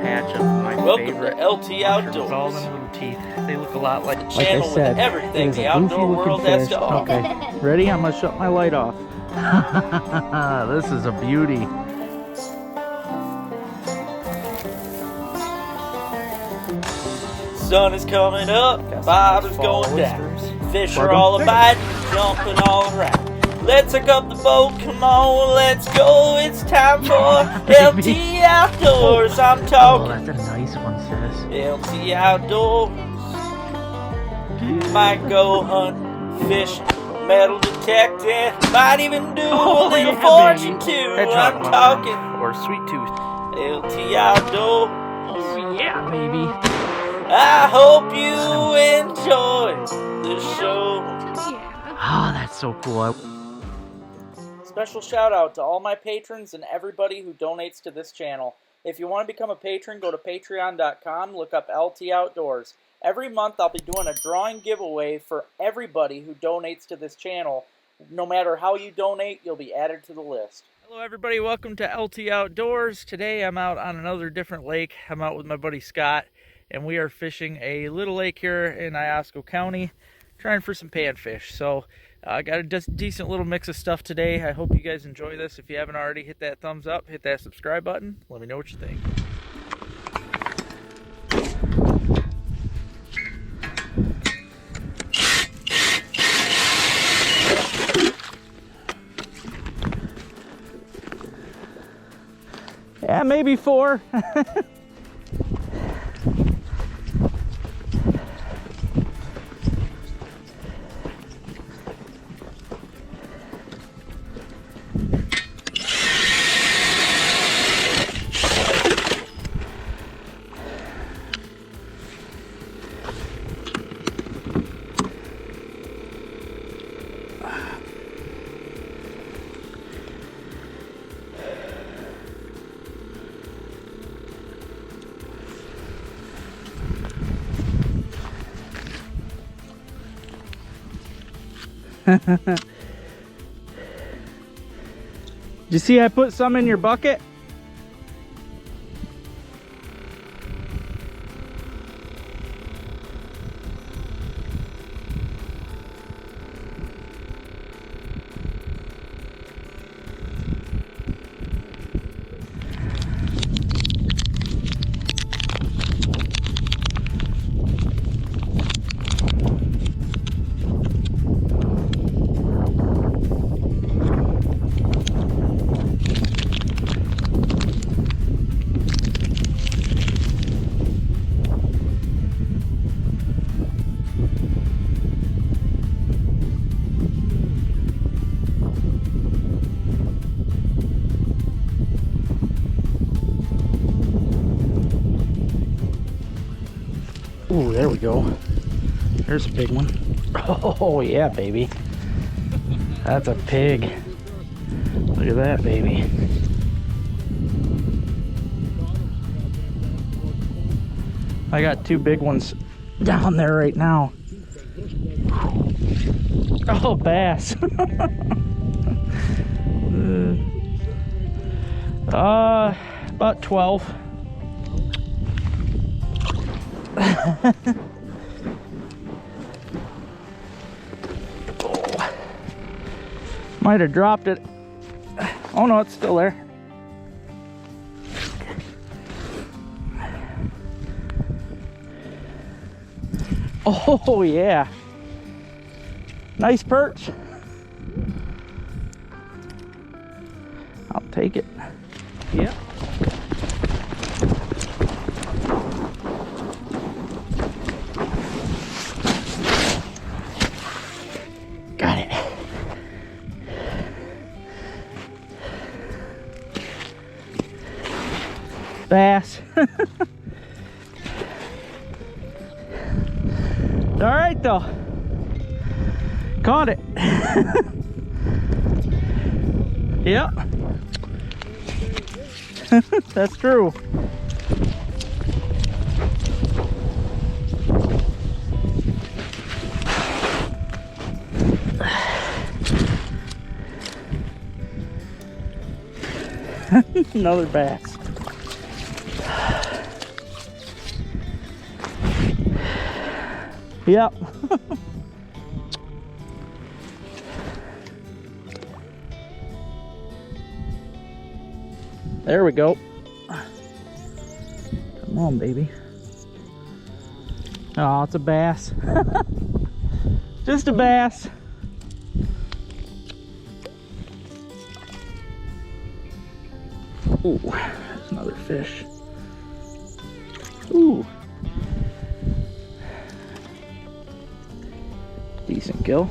patch of my favorite. Welcome to LT Outdoors. All them little teeth. They look a lot like The channel with everything the outdoor world has to offer. Okay, ready? I'm gonna shut my light off. This is a beauty. Sun is coming up, vibe is going down. Fish are all biting, jumping all around. Let's hook up the boat, come on, let's go. It's time for LT Outdoors. I'm talking. Oh, that's a nice one, sis. LT Outdoors. Might go hunt, fishing, metal detecting. Might even do a little fortune too. I'm talking. Or sweet tooth. LT Outdoors. Oh yeah, baby. I hope you enjoy the show. Oh, that's so cool. Special shout out to all my patrons and everybody who donates to this channel. If you want to become a patron, go to patreon.com, look up LT Outdoors. Every month I'll be doing a drawing giveaway for everybody who donates to this channel. No matter how you donate, you'll be added to the list. Hello everybody, welcome to LT Outdoors. Today I'm out on another different lake. I'm out with my buddy Scott, and we are fishing a little lake here in Iosco County, trying for some panfish. So I got a decent little mix of stuff today. I hope you guys enjoy this. If you haven't already, hit that thumbs up, hit that subscribe button. Let me know what you think. Yeah, maybe 4. Did you see I put some in your bucket? Ooh, there we go. There's a big one. Oh yeah, baby. That's a pig. Look at that, baby. I got 2 big ones down there right now. Oh, bass. About 12. Oh. Might have dropped it. Oh no, it's still there. Oh yeah. Nice perch. I'll take it. Yep. Got it. Bass. All right though. Caught it. Yep. That's true. Another bass. Yep. There we go. Come on, baby. Oh, it's a bass. Just a bass. Ooh, there's another fish. Ooh. Decent gill.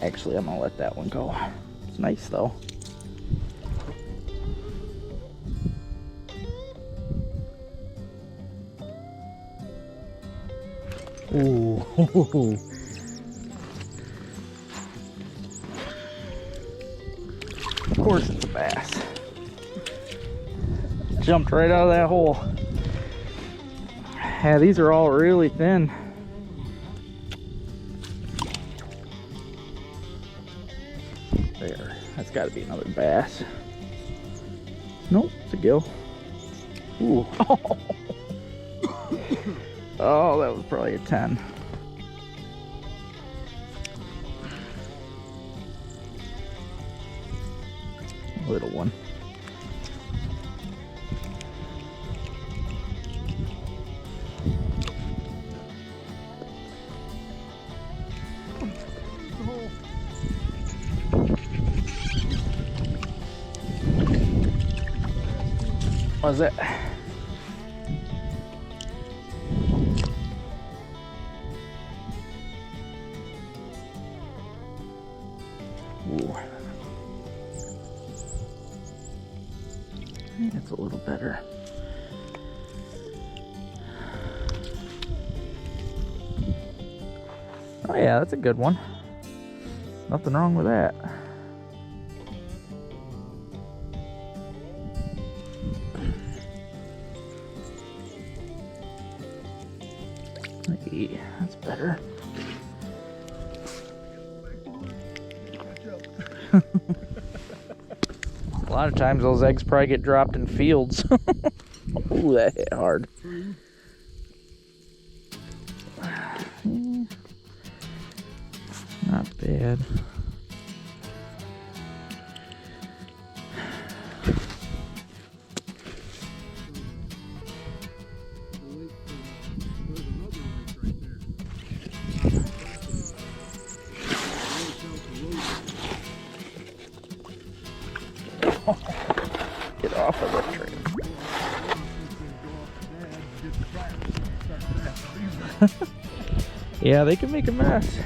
Actually, I'm gonna let that one go. It's nice though. Ooh. Of course it's a bass. Jumped right out of that hole. Yeah, these are all really thin. There, that's got to be another bass. Nope, it's a gill. Ooh. Oh, that was probably a 10. Little one. What was it? Ooh. That's a little better. Oh yeah, that's a good one. Nothing wrong with that. Hey, that's better. A lot of times those eggs probably get dropped in fields. Ooh, that hit hard. Not bad. Get off of the tree. Yeah, they can make a mess.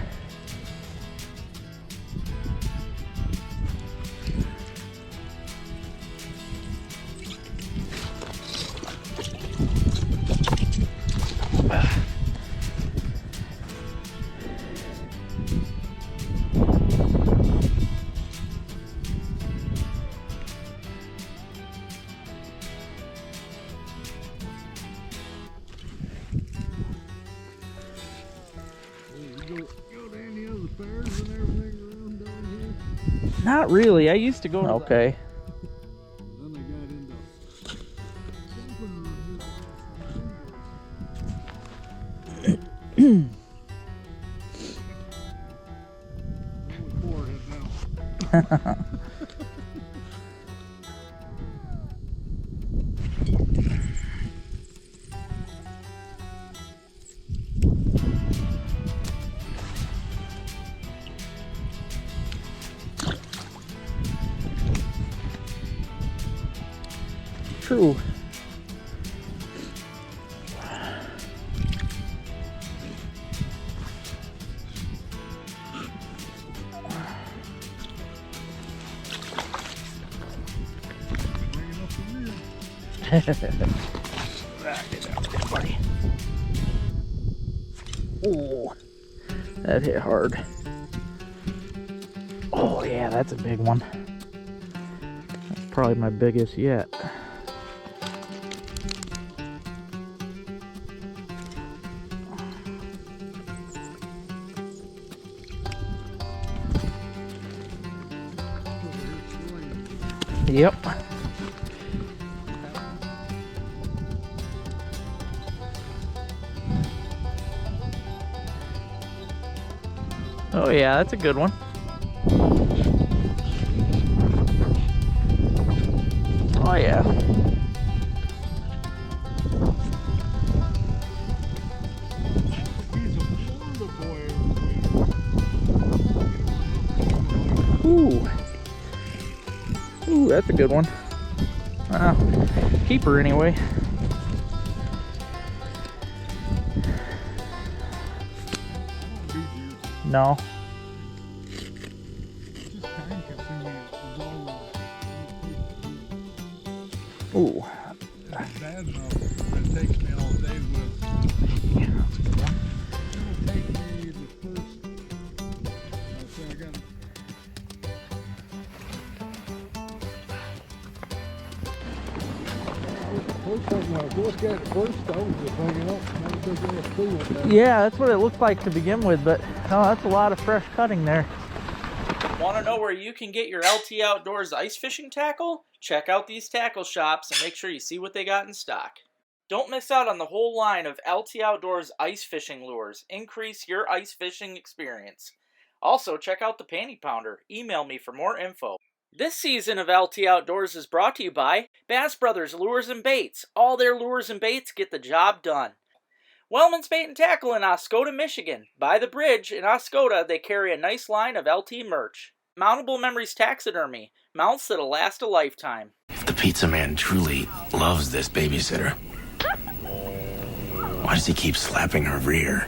Not really. I used to go to okay. Then they got into True. Oh, that hit hard. Oh yeah, that's a big one. That's probably my biggest yet. Yep. Oh yeah, that's a good one. Oh yeah. He's a Florida boy. Ooh. Ooh, that's a good one. Keeper anyway. No. Just time consuming. Ooh. Bad enough. It takes me all day with. It'll take me the first. I got. First thing when I looked at it first, I was just hanging up. I was thinking it was cool with that. Yeah, that's what it looked like to begin with, but oh, that's a lot of fresh cutting there. Want to know where you can get your LT Outdoors ice fishing tackle? Check out these tackle shops and make sure you see what they got in stock. Don't miss out on the whole line of LT Outdoors ice fishing lures. Increase your ice fishing experience. Also, check out the Panty Pounder. Email me for more info. This season of LT Outdoors is brought to you by Bass Brothers Lures and Baits. All their lures and baits get the job done. Wellman's Bait and Tackle in Oscoda, Michigan. By the bridge in Oscoda, they carry a nice line of LT merch. Mountable Memories Taxidermy. Mounts that'll last a lifetime. If the pizza man truly loves this babysitter, why does he keep slapping her rear?